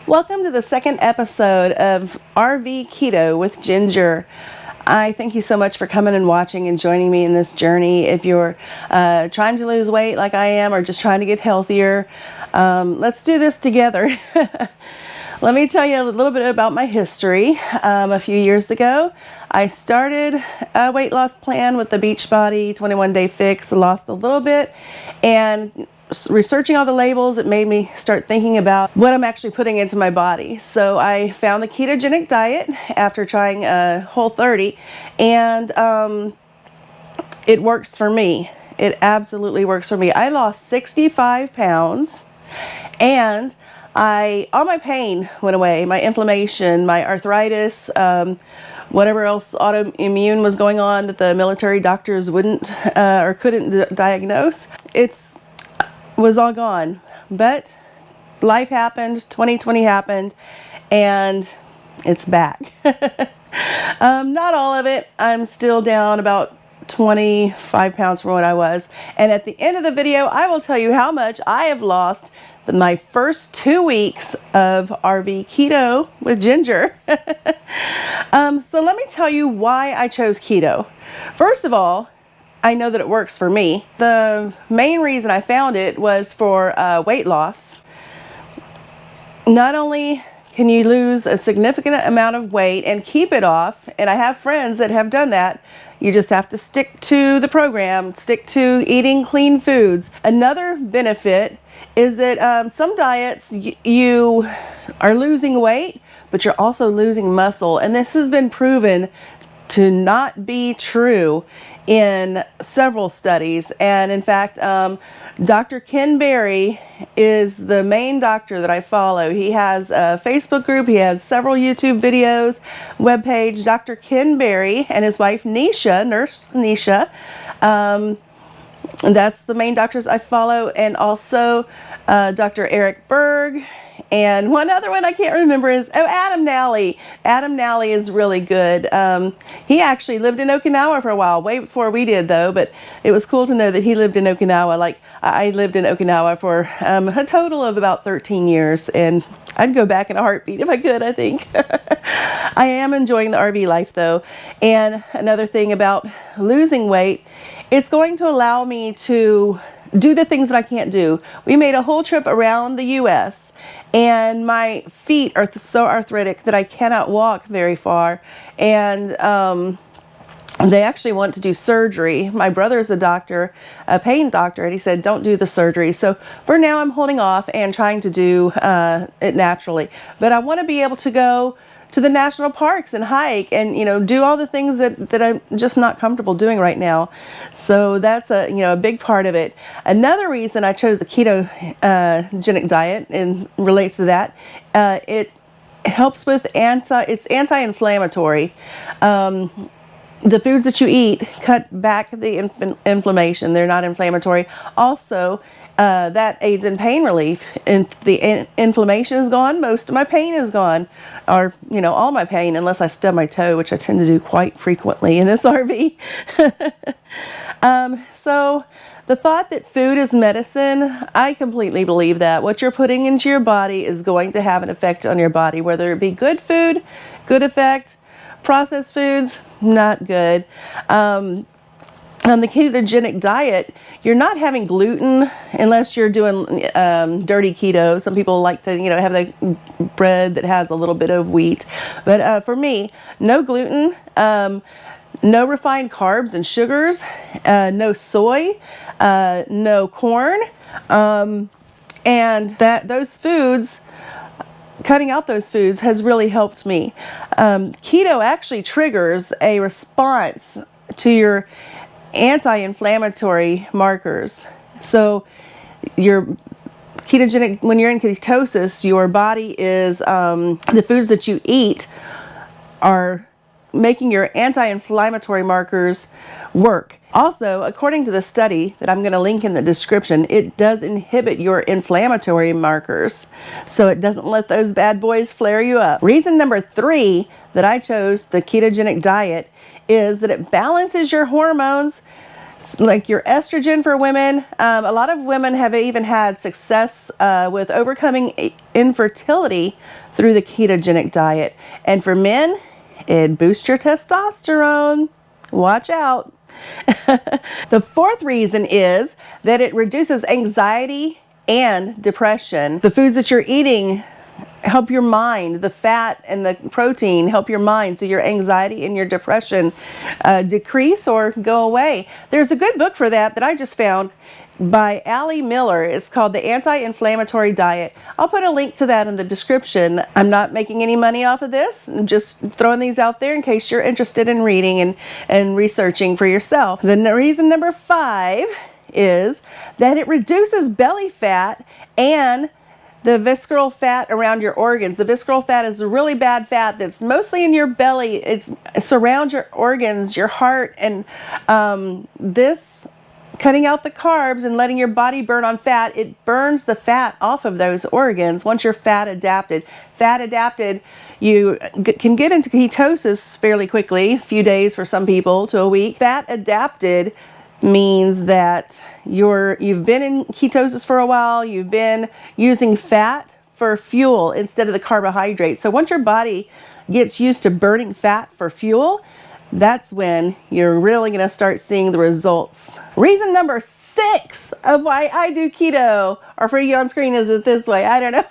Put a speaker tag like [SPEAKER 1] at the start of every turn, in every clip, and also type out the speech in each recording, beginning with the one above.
[SPEAKER 1] Welcome to the second episode of RV Keto with Ginger. I thank you so much for coming and watching and joining me in this journey. If you're trying to lose weight like I am or just trying to get healthier, let's do this together. Let me tell you a little bit about my history. A few years ago, I started a weight loss plan with the Beachbody 21-day fix, lost a little bit, and researching all the labels, it made me start thinking about what I'm actually putting into my body. So I found the ketogenic diet after trying Whole30, and it works for me. It absolutely works for me. I lost 65 pounds, and all my pain went away, my inflammation, my arthritis, whatever else autoimmune was going on that the military doctors wouldn't or couldn't diagnose. It was all gone. But life happened, 2020 happened, and it's back. Not all of it. I'm still down about 25 pounds from what I was. And at the end of the video, I will tell you how much I have lost my first 2 weeks of RV Keto with Ginger. So let me tell you why I chose keto. First of all, I know that it works for me. The main reason I found it was for weight loss. Not only can you lose a significant amount of weight and keep it off, and I have friends that have done that. You just have to stick to the program, stick to eating clean foods. Another benefit is that some diets you are losing weight, but you're also losing muscle. And this has been proven to not be true in several studies. And in fact, Dr. Ken Berry is the main doctor that I follow. He has a Facebook group, he has several YouTube videos, webpage, Dr. Ken Berry and his wife Nisha, Nurse Nisha. That's the main doctors I follow, and also Dr. Eric Berg, and one other one I can't remember is Adam Nally. Adam Nally is really good. He actually lived in Okinawa for a while, way before we did though, but it was cool to know that he lived in Okinawa. Like I lived in Okinawa for a total of about 13 years, and I'd go back in a heartbeat if I could, I think. I am enjoying the RV life though. And another thing about losing weight, it's going to allow me to do the things that I can't do. We made a whole trip around the US, and my feet are so arthritic that I cannot walk very far. And they actually want to do surgery. My brother is a doctor, a pain doctor, and he said, don't do the surgery. So for now, I'm holding off and trying to do it naturally. But I want to be able to go to the national parks and hike and, do all the things that I'm just not comfortable doing right now. So that's a big part of it. Another reason I chose the ketogenic diet and relates to that, it helps with it's anti-inflammatory. The foods that you eat cut back the inflammation. They're not inflammatory. Also, that aids in pain relief. And the inflammation is gone. Most of my pain is gone. Or, all my pain, unless I stub my toe, which I tend to do quite frequently in this RV. So the thought that food is medicine, I completely believe that. What you're putting into your body is going to have an effect on your body, whether it be good food, good effect, processed foods, not good. On the ketogenic diet, you're not having gluten unless you're doing dirty keto. Some people like to, have the bread that has a little bit of wheat. But for me, no gluten, no refined carbs and sugars, no soy, no corn, and those foods. Cutting out those foods has really helped me. Keto actually triggers a response to your anti-inflammatory markers. So your ketogenic, when you're in ketosis, your body is, the foods that you eat are making your anti-inflammatory markers work. Also, according to the study that I'm going to link in the description, it does inhibit your inflammatory markers, so it doesn't let those bad boys flare you up. Reason number 3 that I chose the ketogenic diet is that it balances your hormones like your estrogen for women. A lot of women have even had success with overcoming infertility through the ketogenic diet. And for men, it boosts your testosterone. Watch out. The fourth reason is that it reduces anxiety and depression. The foods that you're eating help your mind. The fat and the protein help your mind, so your anxiety and your depression decrease or go away. There's a good book for that I just found by Milier. It's called The Anti-Inflammatory Diet. I'll put a link to that in the description. I'm not making any money off of this. I'm just throwing these out there in case you're interested in reading and researching for yourself. The reason number 5 is that it reduces belly fat and the visceral fat around your organs. The visceral fat is a really bad fat that's mostly in your belly. It surrounds your organs, your heart, and this cutting out the carbs and letting your body burn on fat, it burns the fat off of those organs once you're fat adapted. Fat adapted, you can get into ketosis fairly quickly, a few days for some people to a week. Fat adapted means that you've been in ketosis for a while, you've been using fat for fuel instead of the carbohydrates. So once your body gets used to burning fat for fuel, that's when you're really going to start seeing the results. Reason number 6 of why I do keto, or for you on screen, is it this way? I don't know.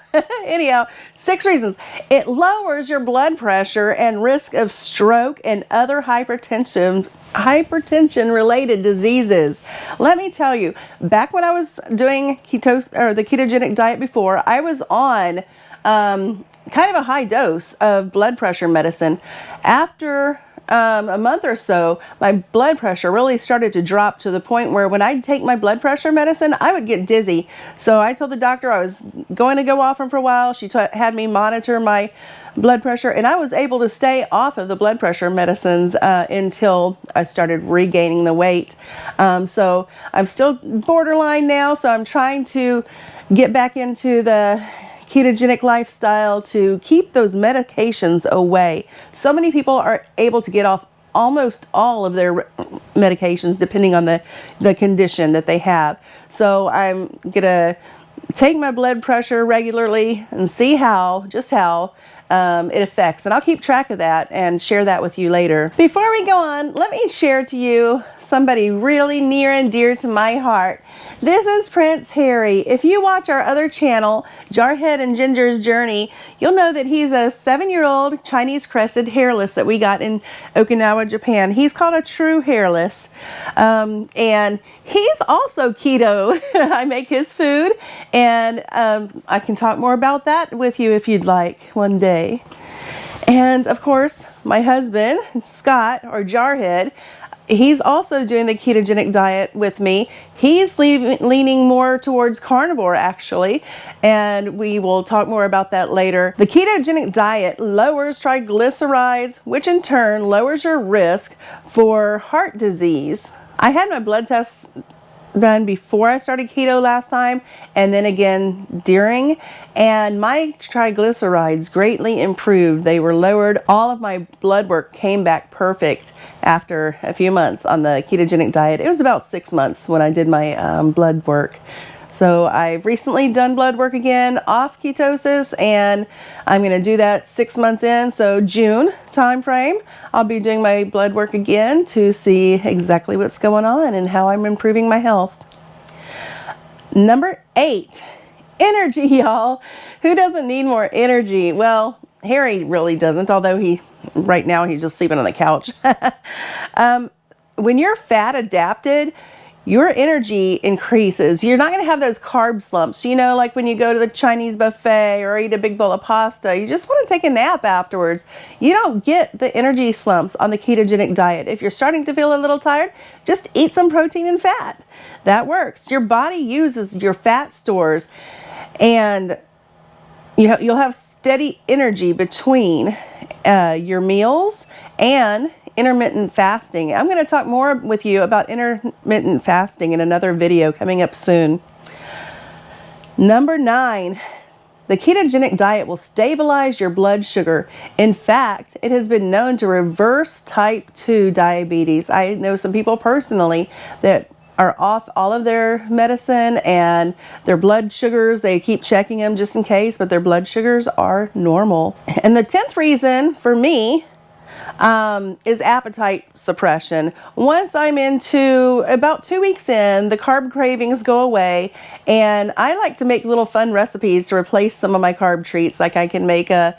[SPEAKER 1] Anyhow, 6 reasons. It lowers your blood pressure and risk of stroke and other hypertension related diseases. Let me tell you, back when I was doing ketosis or the ketogenic diet before, I was on kind of a high dose of blood pressure medicine. After a month or so, my blood pressure really started to drop to the point where when I'd take my blood pressure medicine, I would get dizzy. So I told the doctor I was going to go off him for a while. She had me monitor my blood pressure, and I was able to stay off of the blood pressure medicines until I started regaining the weight. So I'm still borderline now, so I'm trying to get back into the ketogenic lifestyle to keep those medications away. So many people are able to get off almost all of their medications depending on the condition that they have. So I'm gonna take my blood pressure regularly and see just how it affects, and I'll keep track of that and share that with you later. Before we go on, let me share to you somebody really near and dear to my heart. This is Prince Harry. If you watch our other channel, Jarhead and Ginger's Journey, you'll know that he's a 7-year-old Chinese crested hairless that we got in Okinawa, Japan. He's called a true hairless, and he's also keto. I make his food, and I can talk more about that with you if you'd like one day. And of course, my husband, Scott, or Jarhead, he's also doing the ketogenic diet with me. He's leaning more towards carnivore, actually, and we will talk more about that later. The ketogenic diet lowers triglycerides, which in turn lowers your risk for heart disease. I had my blood tests done before I started keto last time, and then again during, and my triglycerides greatly improved. They were lowered. All of my blood work came back perfect after a few months on the ketogenic diet. It was about 6 months when I did my blood work. So I've recently done blood work again off ketosis, and I'm going to do that 6 months in. So June time frame, I'll be doing my blood work again to see exactly what's going on and how I'm improving my health. Number 8, energy, y'all. Who doesn't need more energy? Well, Harry really doesn't, although right now he's just sleeping on the couch. When you're fat adapted, your energy increases. You're not going to have those carb slumps. You know, like when you go to the Chinese buffet or eat a big bowl of pasta, you just want to take a nap afterwards. You don't get the energy slumps on the ketogenic diet. If you're starting to feel a little tired, just eat some protein and fat. That works. Your body uses your fat stores, and you'll have steady energy between your meals and intermittent fasting. I'm going to talk more with you about intermittent fasting in another video coming up soon. Number 9, the ketogenic diet will stabilize your blood sugar. In fact, it has been known to reverse type 2 diabetes. I know some people personally that are off all of their medicine and their blood sugars, they keep checking them just in case, but their blood sugars are normal. And the 10th reason for me is appetite suppression. Once I'm into about 2 weeks in, the carb cravings go away, and I like to make little fun recipes to replace some of my carb treats. Like I can make a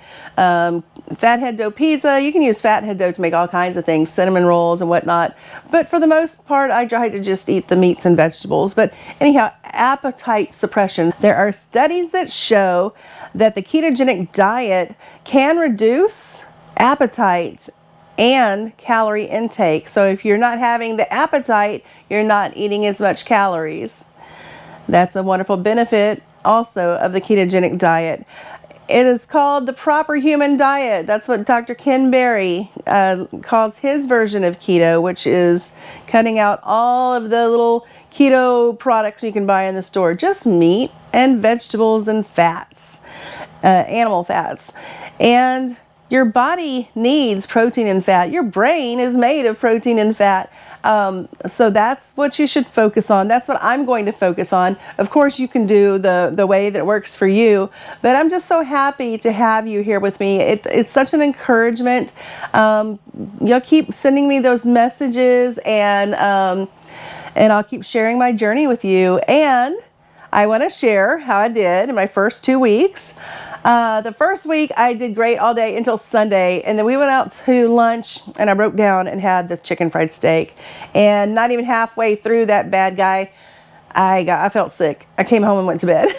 [SPEAKER 1] fathead dough pizza. You can use fathead dough to make all kinds of things, cinnamon rolls and whatnot. But for the most part, I try to just eat the meats and vegetables. But anyhow, appetite suppression. There are studies that show that the ketogenic diet can reduce appetite and calorie intake. So if you're not having the appetite, you're not eating as much calories. That's a wonderful benefit also of the ketogenic diet. It is called the proper human diet. That's what Dr. Ken Berry calls his version of keto, which is cutting out all of the little keto products you can buy in the store. Just meat and vegetables and fats, animal fats. And your body needs protein and fat. Your brain is made of protein and fat. So that's what you should focus on. That's what I'm going to focus on. Of course, you can do the way that works for you, but I'm just so happy to have you here with me. It's such an encouragement. You'll keep sending me those messages, and I'll keep sharing my journey with you. And I want to share how I did in my first 2 weeks. The first week I did great all day until Sunday, and then we went out to lunch and I broke down and had the chicken fried steak, and not even halfway through that bad guy, I felt sick. I came home and went to bed.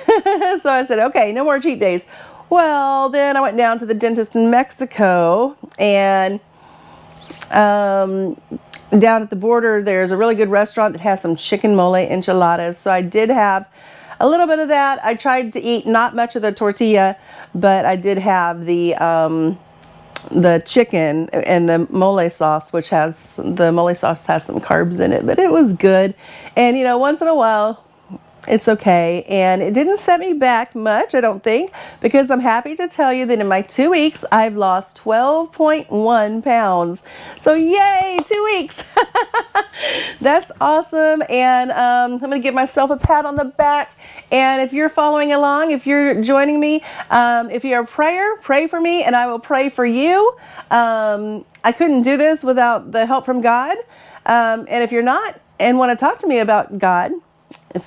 [SPEAKER 1] So I said, okay, no more cheat days. Well, then I went down to the dentist in Mexico, and down at the border there's a really good restaurant that has some chicken mole enchiladas. So I did have a little bit of that. I tried to eat not much of the tortilla, but I did have the chicken and the mole sauce, which has some carbs in it, but it was good. And once in a while, it's okay. And it didn't set me back much, I don't think, because I'm happy to tell you that in my 2 weeks, I've lost 12.1 pounds. So yay, 2 weeks. That's awesome. And I'm going to give myself a pat on the back. And if you're following along, if you're joining me, if you're a prayer, pray for me and I will pray for you. I couldn't do this without the help from God. And if you're not and want to talk to me about God,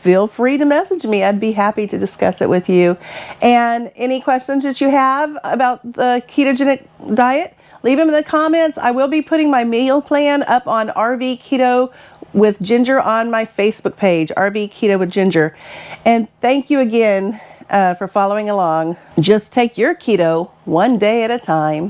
[SPEAKER 1] feel free to message me. I'd be happy to discuss it with you. And any questions that you have about the ketogenic diet, leave them in the comments. I will be putting my meal plan up on RV Keto with Ginger on my Facebook page, RV Keto with Ginger. And thank you again for following along. Just take your keto one day at a time.